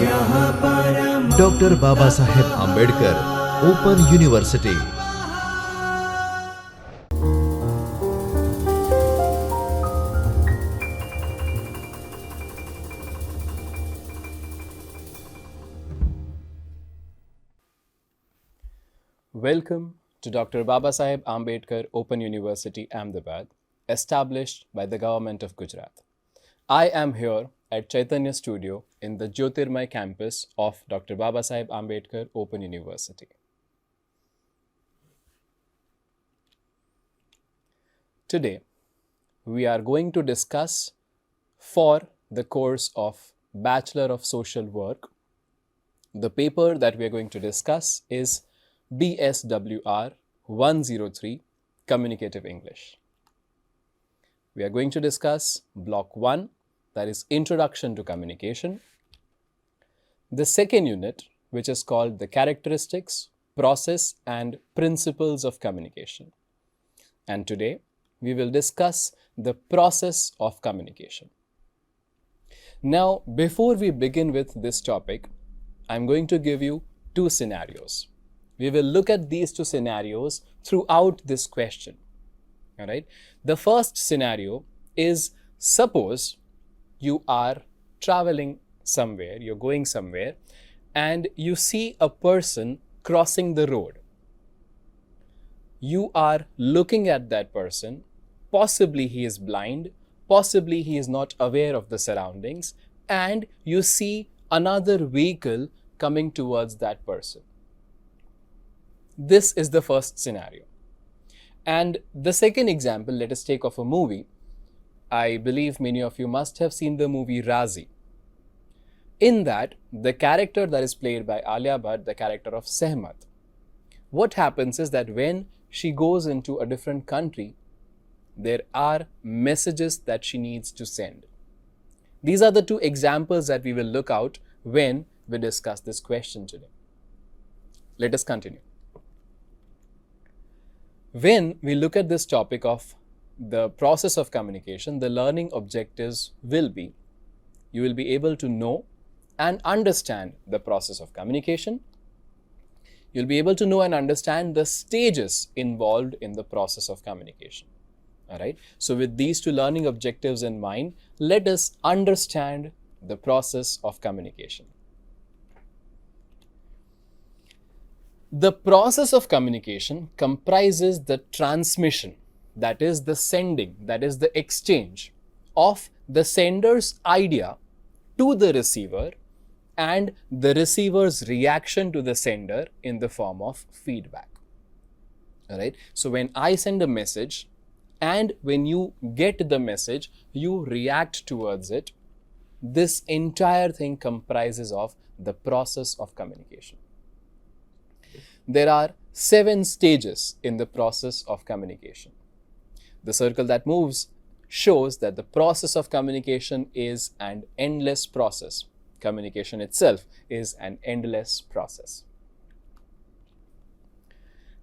Dr. Babasaheb Ambedkar Open University. Welcome to Dr. Babasaheb Ambedkar Open University, Ahmedabad, established by the Government of Gujarat. I am here at Chaitanya Studio in the Jyotirmay campus of Dr. Babasaheb Ambedkar Open University. Today, we are going to discuss for the course of Bachelor of Social Work. The paper that we are going to discuss is BSWR 103 Communicative English. We are going to discuss Block 1, that is Introduction to Communication. The second unit, which is called the Characteristics, Process and Principles of Communication. And today, we will discuss the process of communication. Now, before we begin with this topic, I'm going to give you two scenarios. We will look at these two scenarios throughout this question. All right. The first scenario is, suppose you are traveling somewhere, you're going somewhere, and you see a person crossing the road. You are looking at that person. Possibly he is blind, possibly he is not aware of the surroundings, and you see another vehicle coming towards that person. This is the first scenario. And the second example, let us take of a movie. I believe many of you must have seen the movie Razi. In that, the character that is played by Alia Bhatt, the character of Sehmat, what happens is that when she goes into a different country, there are messages that she needs to send. These are the two examples that we will look out when we discuss this question today. Let us continue. When we look at this topic of the process of communication, the learning objectives will be, you will be able to know and understand the process of communication. You'll be able to know and understand the stages involved in the process of communication. All right. So with these two learning objectives in mind, let us understand the process of communication. The process of communication comprises the transmission, that is the sending, that is the exchange of the sender's idea to the receiver and the receiver's reaction to the sender in the form of feedback. All right. So when I send a message and when you get the message, you react towards it. This entire thing comprises of the process of communication. There are 7 stages in the process of communication. The circle that moves shows that the process of communication is an endless process. Communication itself is an endless process.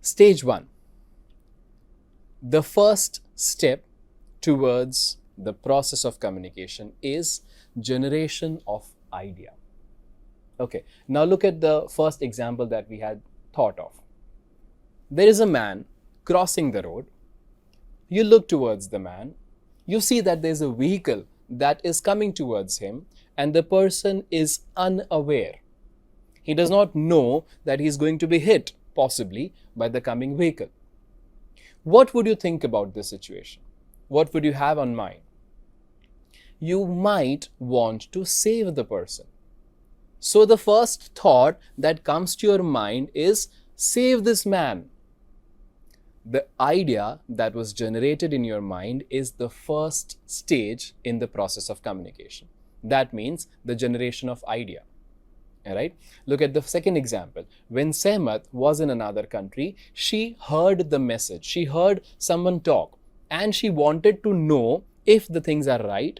Stage 1. The first step towards the process of communication is generation of idea. Okay, now look at the first example that we had thought of. There is a man crossing the road. You look towards the man. You see that there is a vehicle that is coming towards him and the person is unaware. He does not know that he is going to be hit, possibly, by the coming vehicle. What would you think about this situation? What would you have on mind? You might want to save the person. So the first thought that comes to your mind is, save this man. The idea that was generated in your mind is the first stage in the process of communication. That means the generation of idea. All right. Look at the second example. When Sehmat was in another country, she heard the message. She heard someone talk and she wanted to know if the things are right.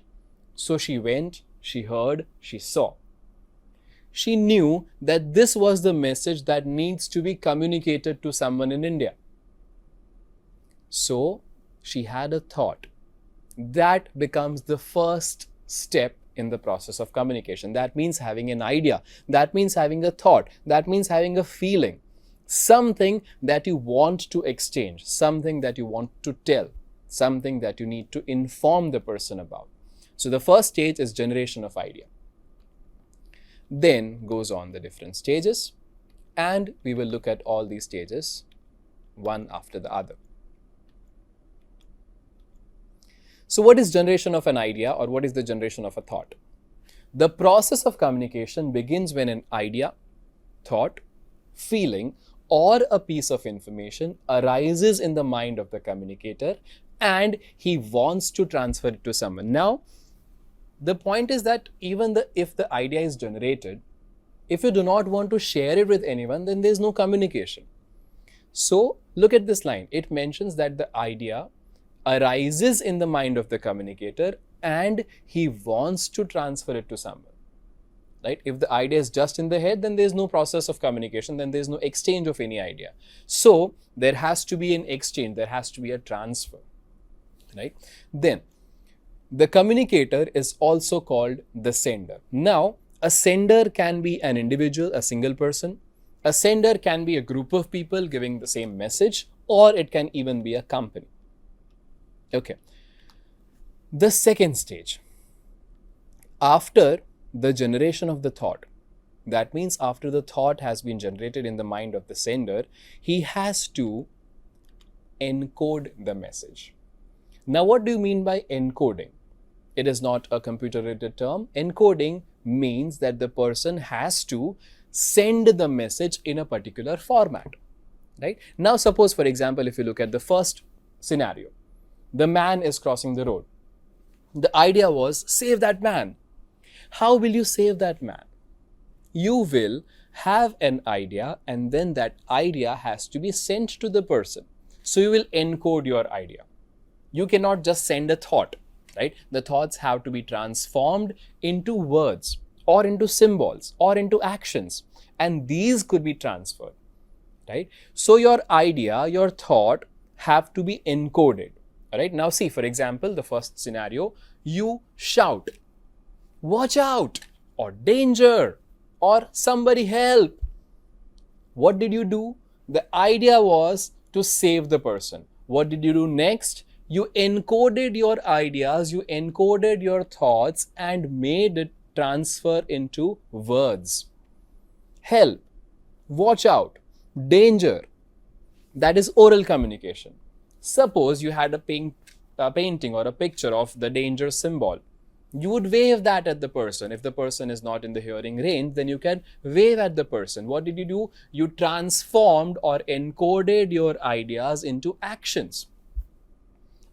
So she went, she heard, she saw. She knew that this was the message that needs to be communicated to someone in India. So she had a thought. That becomes the first step in the process of communication. That means having an idea, that means having a thought, that means having a feeling, something that you want to exchange, something that you want to tell, something that you need to inform the person about. So the first stage is generation of idea. Then goes on the different stages, and we will look at all these stages one after the other. So what is generation of an idea, or what is the generation of a thought? The process of communication begins when an idea, thought, feeling, or a piece of information arises in the mind of the communicator and he wants to transfer it to someone. Now, the point is that even if the idea is generated, if you do not want to share it with anyone, then there is no communication. So look at this line. It mentions that the idea arises in the mind of the communicator and he wants to transfer it to someone. Right? If the idea is just in the head, then there is no process of communication, then there is no exchange of any idea. So there has to be an exchange, there has to be a transfer. Right? Then the communicator is also called the sender. Now, a sender can be an individual, a single person. A sender can be a group of people giving the same message, or it can even be a company. Okay. The second stage, after the generation of the thought, that means after the thought has been generated in the mind of the sender, he has to encode the message. Now, what do you mean by encoding? It is not a computer-related term. Encoding means that the person has to send the message in a particular format. Right? Now, suppose, for example, if you look at the first scenario, the man is crossing the road. The idea was, save that man. How will you save that man? You will have an idea, and then that idea has to be sent to the person. So you will encode your idea. You cannot just send a thought, right? The thoughts have to be transformed into words or into symbols or into actions, and these could be transferred, right? So your idea, your thought have to be encoded. All right. Now see, for example, the first scenario, you shout, watch out, or danger, or somebody help. What did you do? The idea was to save the person. What did you do next? You encoded your ideas, you encoded your thoughts and made it transfer into words. Help, watch out, danger. That is oral communication. Suppose you had a painting or a picture of the danger symbol. You would wave that at the person. If the person is not in the hearing range, then you can wave at the person. What did you do? You transformed or encoded your ideas into actions.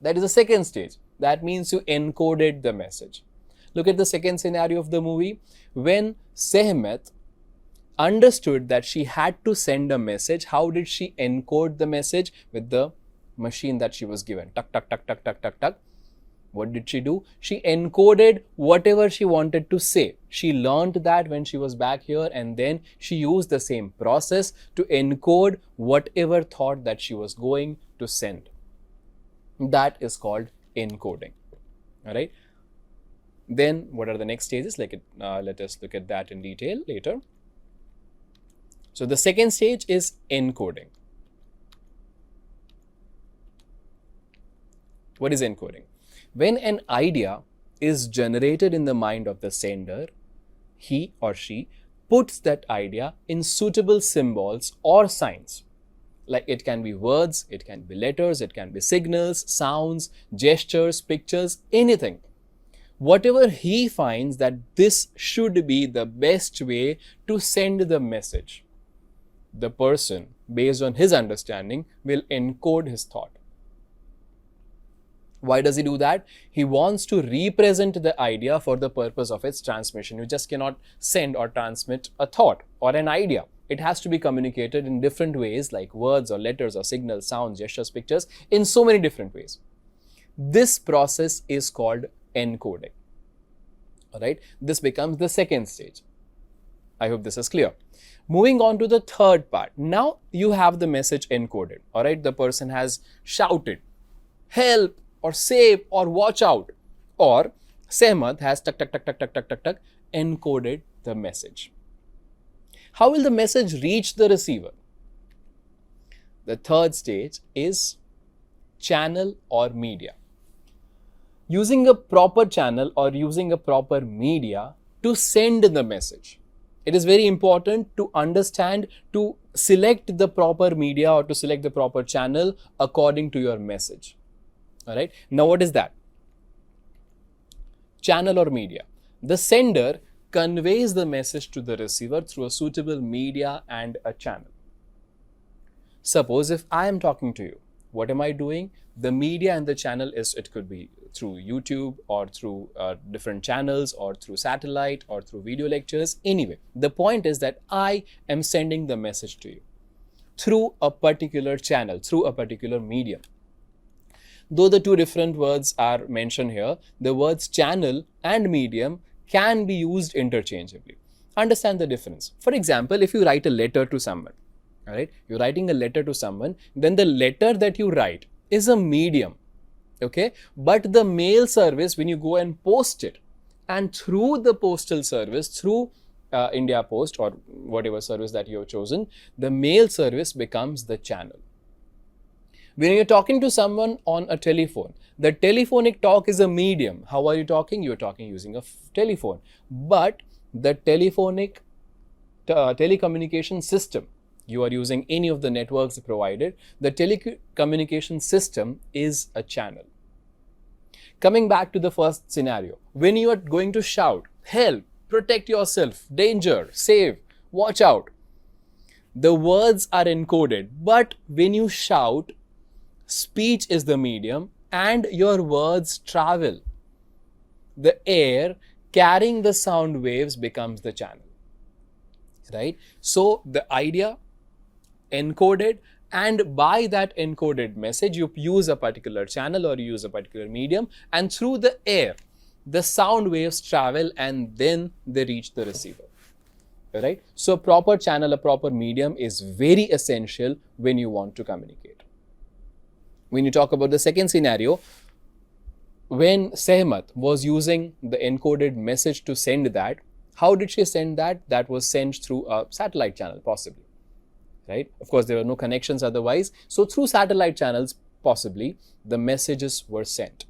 That is the second stage. That means you encoded the message. Look at the second scenario of the movie. When Sehmet understood that she had to send a message, how did she encode the message? With the machine that she was given. Tuck, tuck, tuck, tuck, tuck, tuck, tuck. What did she do? She encoded whatever she wanted to say. She learned that when she was back here, and then she used the same process to encode whatever thought that she was going to send. That is called encoding. All right. Then what are the next stages? Let us look at that in detail later. So the second stage is encoding. What is encoding? When an idea is generated in the mind of the sender, he or she puts that idea in suitable symbols or signs. Like it can be words, it can be letters, it can be signals, sounds, gestures, pictures, anything. Whatever he finds that this should be the best way to send the message, the person, based on his understanding, will encode his thought. Why does he do that? He wants to represent the idea for the purpose of its transmission. You just cannot send or transmit a thought or an idea. It has to be communicated in different ways, like words or letters or signals, sounds, gestures, pictures, in so many different ways. This process is called encoding. All right. This becomes the second stage. I hope this is clear. Moving on to the third part. Now you have the message encoded. All right. The person has shouted, help, or save, or watch out. Or Sehmat has tuck, tuck, tuck, tuck, tuck, tuck, tuck, tuck, encoded the message. How will the message reach the receiver? The third stage is channel or media. Using a proper channel or using a proper media to send the message. It is very important to understand, to select the proper media or to select the proper channel according to your message. All right. Now, what is that? Channel or media. The sender conveys the message to the receiver through a suitable media and a channel. Suppose if I am talking to you, what am I doing? The media and the channel is, it could be through YouTube or through different channels or through satellite or through video lectures. Anyway, the point is that I am sending the message to you through a particular channel, through a particular medium. Though the two different words are mentioned here, the words channel and medium can be used interchangeably. Understand the difference. For example, if you write a letter to someone, all right, you're writing a letter to someone, then the letter that you write is a medium, okay? But the mail service, when you go and post it, and through the postal service, through India Post or whatever service that you have chosen, the mail service becomes the channel. When you're talking to someone on a telephone, the telephonic talk is a medium. How are you talking? You're talking using a telephone. But the telephonic telecommunication system, you are using any of the networks provided, the telecommunication system is a channel. Coming back to the first scenario, when you are going to shout, help, protect yourself, danger, save, watch out, the words are encoded. But when you shout, speech is the medium and your words travel. The air carrying the sound waves becomes the channel, right? So the idea encoded, and by that encoded message, you use a particular channel or you use a particular medium, and through the air, the sound waves travel and then they reach the receiver, right? So a proper channel, a proper medium is very essential when you want to communicate. When you talk about the second scenario, when Sehmat was using the encoded message to send that, how did she send that? That was sent through a satellite channel, possibly, right? Of course, there were no connections otherwise. So through satellite channels, possibly, the messages were sent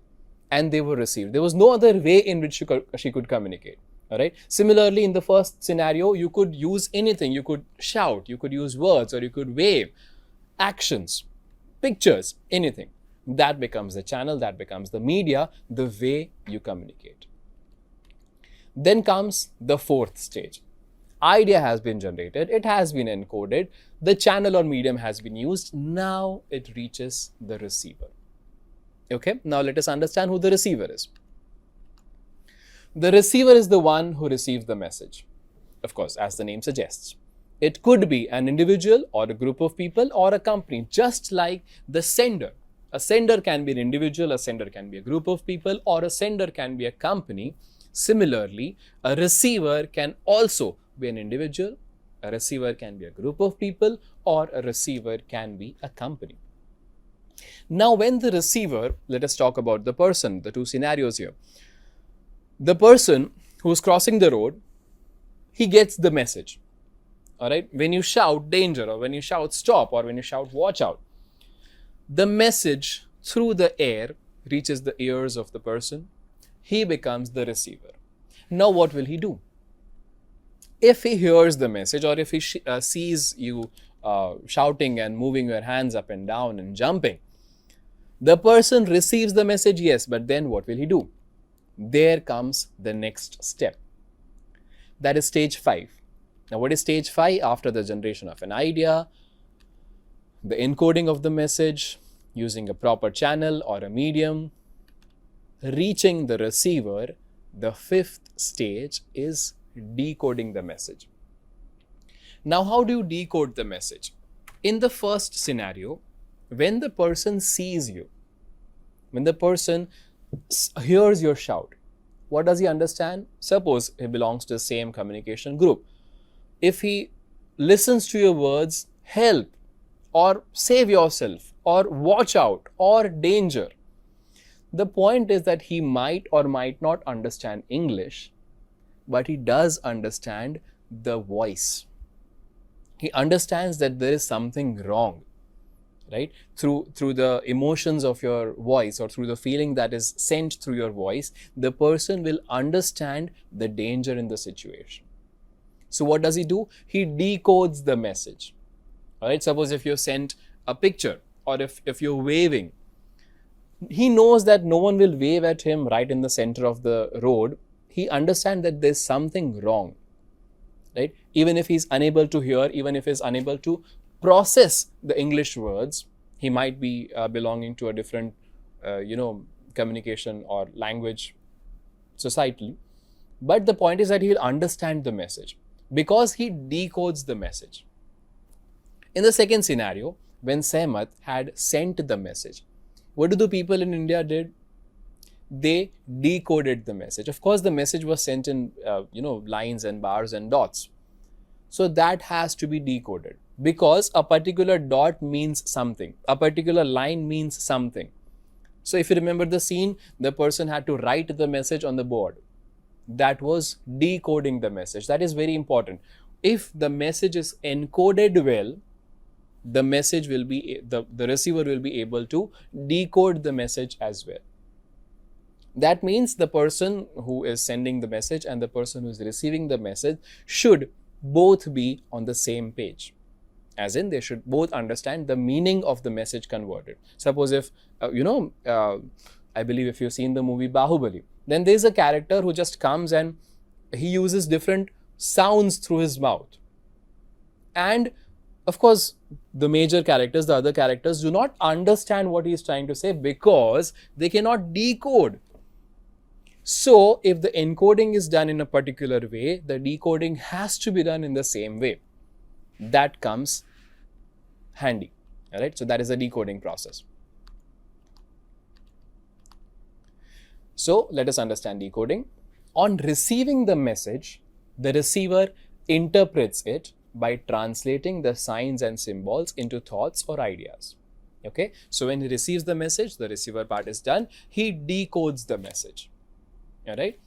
and they were received. There was no other way in which she could communicate. All right. Similarly, in the first scenario, you could use anything. You could shout, you could use words, or you could wave, actions, pictures, anything. That becomes the channel, that becomes the media, the way you communicate. Then comes the fourth stage. Idea has been generated, it has been encoded, the channel or medium has been used, now it reaches the receiver. Okay, now let us understand who the receiver is. The receiver is the one who receives the message. Of course, as the name suggests. It could be an individual or a group of people or a company, just like the sender. A sender can be an individual, a sender can be a group of people, or a sender can be a company. Similarly, a receiver can also be an individual, a receiver can be a group of people, or a receiver can be a company. Now, when the receiver, let us talk about the person, the two scenarios here. The person who's crossing the road, he gets the message. All right. When you shout danger, or when you shout stop, or when you shout watch out, the message through the air reaches the ears of the person. He becomes the receiver. Now, what will he do? If he hears the message, or if he sees you shouting and moving your hands up and down and jumping, the person receives the message, yes, but then what will he do? There comes the next step. That is stage 5. Now, what is stage 5? After the generation of an idea, the encoding of the message, using a proper channel or a medium, reaching the receiver, the 5th stage is decoding the message. Now, how do you decode the message? In the first scenario, when the person sees you, when the person hears your shout, what does he understand? Suppose he belongs to the same communication group. If he listens to your words, help, or save yourself, or watch out, or danger, The point is that he might or might not understand English, but he does understand the voice. He understands that there is something wrong, right? Through the emotions of your voice, or through the feeling that is sent through your voice, the person will understand the danger in the situation. So what does he do? He decodes the message. All right, suppose if you sent a picture, or if you're waving, he knows that no one will wave at him right in the center of the road. He understands that there's something wrong, right? Even if he's unable to hear, even if he's unable to process the English words, he might be belonging to a different, communication or language society. But the point is that he'll understand the message because he decodes the message. In the second scenario, when Sehmat had sent the message, what do the people in India did? They decoded the message. Of course, the message was sent in lines and bars and dots. So that has to be decoded, because a particular dot means something, a particular line means something. So if you remember the scene, the person had to write the message on the board. That was decoding the message. That is very important. If the message is encoded well, the message will be, the receiver will be able to decode the message as well. That means the person who is sending the message and the person who is receiving the message should both be on the same page. As in, they should both understand the meaning of the message converted. Suppose if, I believe if you've seen the movie Bahubali, then there's a character who just comes and he uses different sounds through his mouth. And of course, the major characters, the other characters, do not understand what he is trying to say because they cannot decode. So, if the encoding is done in a particular way, the decoding has to be done in the same way. That comes handy. All right? So, that is the decoding process. So, let us understand decoding. On receiving the message, the receiver interprets it by translating the signs and symbols into thoughts or ideas. Okay? So, when he receives the message, the receiver part is done, he decodes the message. All right?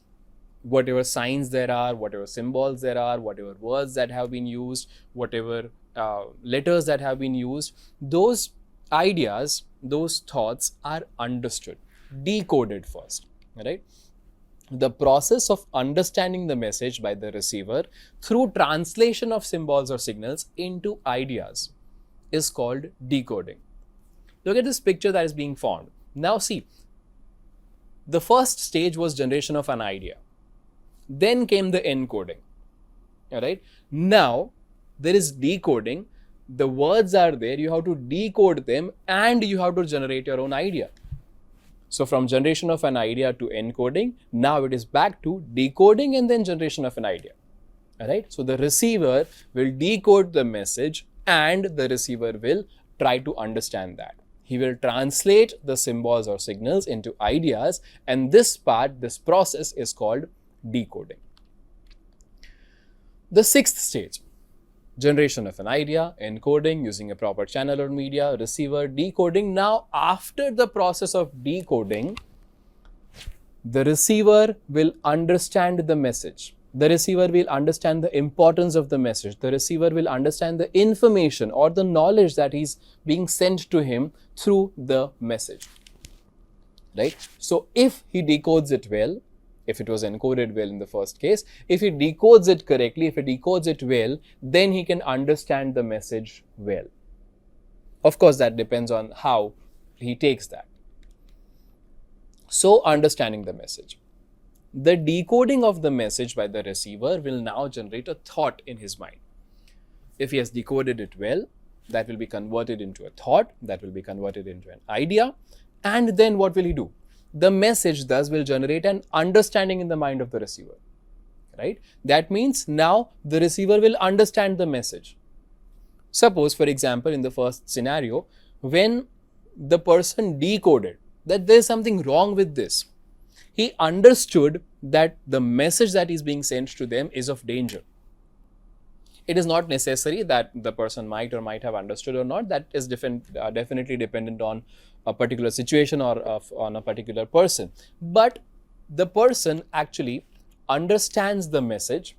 Whatever signs there are, whatever symbols there are, whatever words that have been used, whatever letters that have been used, those ideas, those thoughts are understood, decoded first. All right? The process of understanding the message by the receiver through translation of symbols or signals into ideas is called decoding. Look at this picture that is being formed. Now see, the first stage was generation of an idea. Then came the encoding. All right. Now there is decoding. The words are there. You have to decode them and you have to generate your own idea. So from generation of an idea to encoding, now it is back to decoding and then generation of an idea. All right. So the receiver will decode the message and the receiver will try to understand that. He will translate the symbols or signals into ideas, and this part, this process is called decoding. The sixth stage, generation of an idea, encoding using a proper channel or media, receiver, decoding. Now, after the process of decoding, the receiver will understand the message. The receiver will understand the importance of the message. The receiver will understand the information or the knowledge that is being sent to him through the message. Right? So, if he decodes it well, if it was encoded well in the first case, if he decodes it correctly, if he decodes it well, then he can understand the message well. Of course, that depends on how he takes that. So, understanding the message. The decoding of the message by the receiver will now generate a thought in his mind. If he has decoded it well, that will be converted into a thought, that will be converted into an idea, and then what will he do? The message thus will generate an understanding in the mind of the receiver, right? That means now the receiver will understand the message. Suppose, for example, in the first scenario, when the person decoded that there is something wrong with this, he understood that the message that is being sent to them is of danger. It is not necessary that the person might or might have understood or not. That is definitely dependent on a particular situation or on a particular person, but the person actually understands the message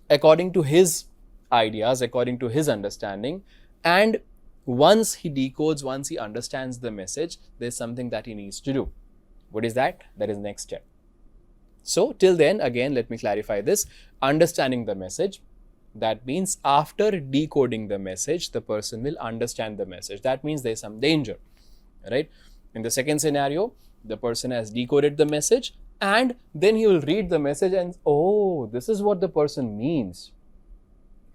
according to his ideas, according to his understanding, and once he decodes, once he understands the message, there's something that he needs to do. What is that? That is next step. So till then, again, let me clarify this. Understanding the message, that means after decoding the message, the person will understand the message. That means there's some danger, right? In the second scenario, the person has decoded the message and then he will read the message and, oh, this is what the person means,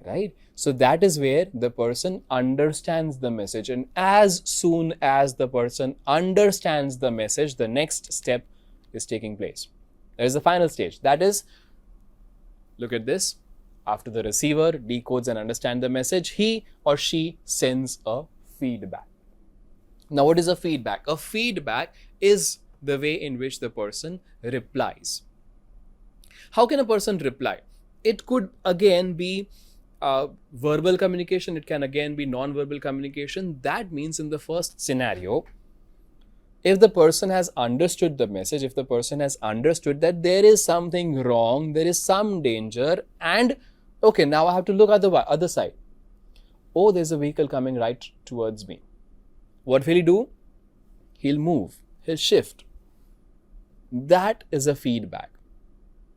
right? So that is where the person understands the message, and as soon as the person understands the message, the next step is taking place. There is the final stage. That is, look at this. After the receiver decodes and understands the message, he or she sends a feedback. Now, what is a feedback? A feedback is the way in which the person replies. How can a person reply? It could again be verbal communication. It can again be non-verbal communication. That means in the first scenario, if the person has understood the message, if the person has understood that there is something wrong, there is some danger, and okay, now I have to look at the other side. Oh, there's a vehicle coming right towards me. What will he do? He'll move, he'll shift. That is a feedback.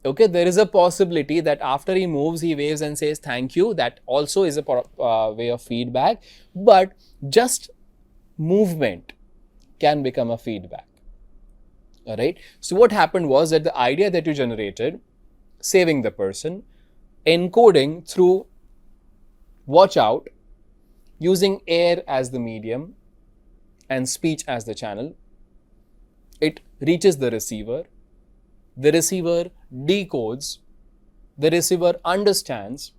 Okay, there is a possibility that after he moves, he waves and says thank you. That also is a way of feedback. But just movement can become a feedback. All right. So what happened was that the idea that you generated, saving the person, encoding through watch out, using air as the medium and speech as the channel, it reaches the receiver decodes, the receiver understands,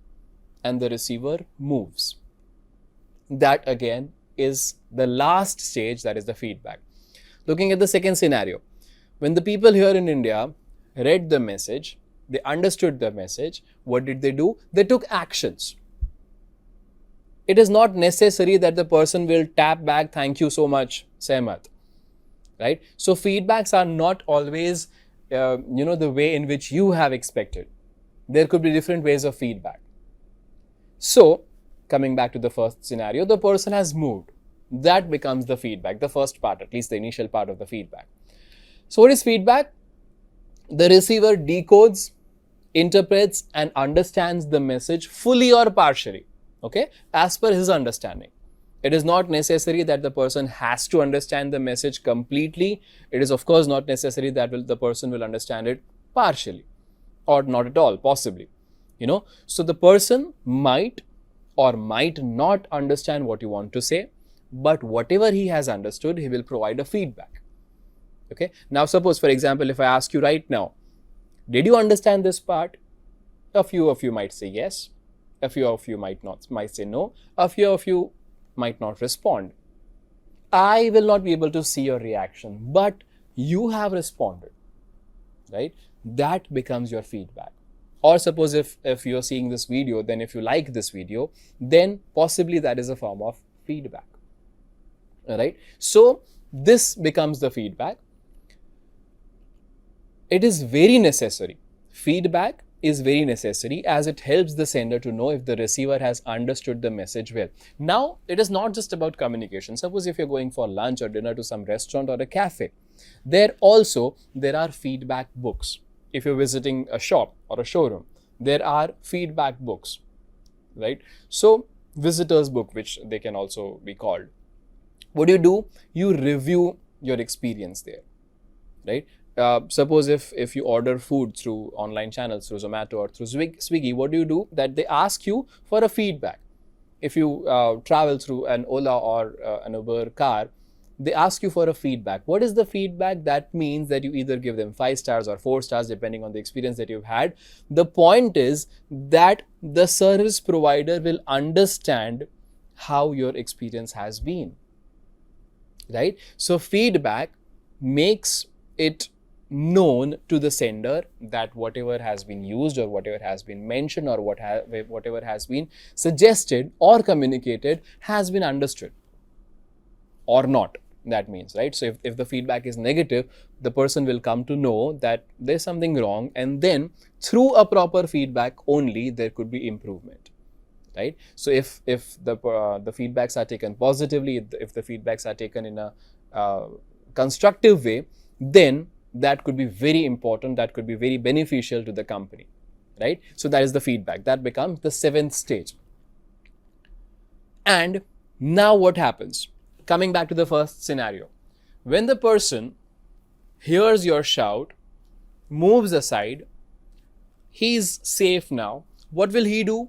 and the receiver moves. That again is the last stage, that is the feedback. Looking at the second scenario, when the people here in India read the message, they understood the message, what did they do? They took actions. It is not necessary that the person will tap back, thank you so much, Sehmat. Right? So feedbacks are not always the way in which you have expected. There could be different ways of feedback. So, coming back to the first scenario, the person has moved. That becomes the feedback, the first part, at least the initial part of the feedback. So, what is feedback? The receiver decodes, interprets, and understands the message fully or partially, okay, as per his understanding. It is not necessary that the person has to understand the message completely. It is of course not necessary that the person will understand it partially or not at all, possibly. So the person might or might not understand what you want to say, but whatever he has understood, he will provide a feedback. Okay. Now suppose, for example, if I ask you right now, did you understand this part? A few of you might say yes. A few of you might say no. A few of you might not respond. I will not be able to see your reaction, but you have responded, right? That becomes your feedback. Or suppose if you're seeing this video, then if you like this video, then possibly that is a form of feedback. All right. So this becomes the feedback. It is very necessary. Feedback is very necessary as it helps the sender to know if the receiver has understood the message well. Now, it is not just about communication. Suppose if you're going for lunch or dinner to some restaurant or a cafe, there are feedback books. If you're visiting a shop or a showroom, there are feedback books, right? So, visitor's book, which they can also be called. What do? You review your experience there, right? Suppose if you order food through online channels, through Zomato or through Swiggy, what do? That they ask you for a feedback. If you travel through an Ola or an Uber car, they ask you for a feedback. What is the feedback? That means that you either give them 5 stars or 4 stars depending on the experience that you've had. The point is that the service provider will understand how your experience has been, right? So feedback makes it known to the sender that whatever has been used or whatever has been mentioned or whatever has been suggested or communicated has been understood or not. that means, right? So if the feedback is negative, the person will come to know that there's something wrong, and then through a proper feedback only there could be improvement, right? So if the feedbacks are taken positively, if the feedbacks are taken in a constructive way, then that could be very important, that could be very beneficial to the company, right? So that is the feedback, that becomes the 7th stage. And now what happens? Coming back to the first scenario, when the person hears your shout, moves aside, he's safe now, what will he do?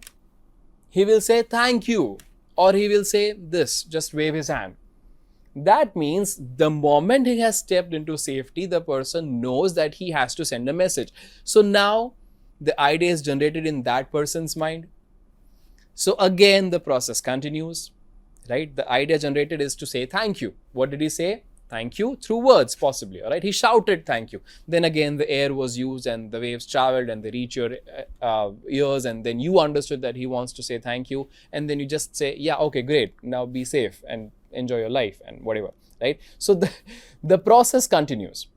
He will say thank you, or he will say this, just wave his hand. That means the moment he has stepped into safety, the person knows that he has to send a message. So now the idea is generated in that person's mind. So again, the process continues, right? The idea generated is to say thank you. What did he say? Thank you through words, possibly, all right? He shouted thank you. Then again, the air was used and the waves traveled and they reach your ears, and then you understood that he wants to say thank you, and then you just say, yeah, okay, great, now be safe and enjoy your life and whatever, right? So the process continues.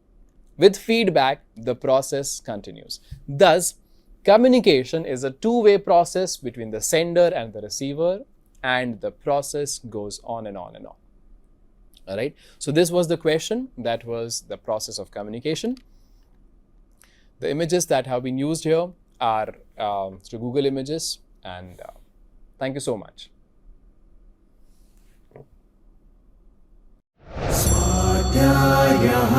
With feedback, the process continues. Thus, communication is a two-way process between the sender and the receiver, and the process goes on and on and on. All right. So this was the question. That was the process of communication. The images that have been used here are through Google Images, and thank you so much. स्वाध्यायः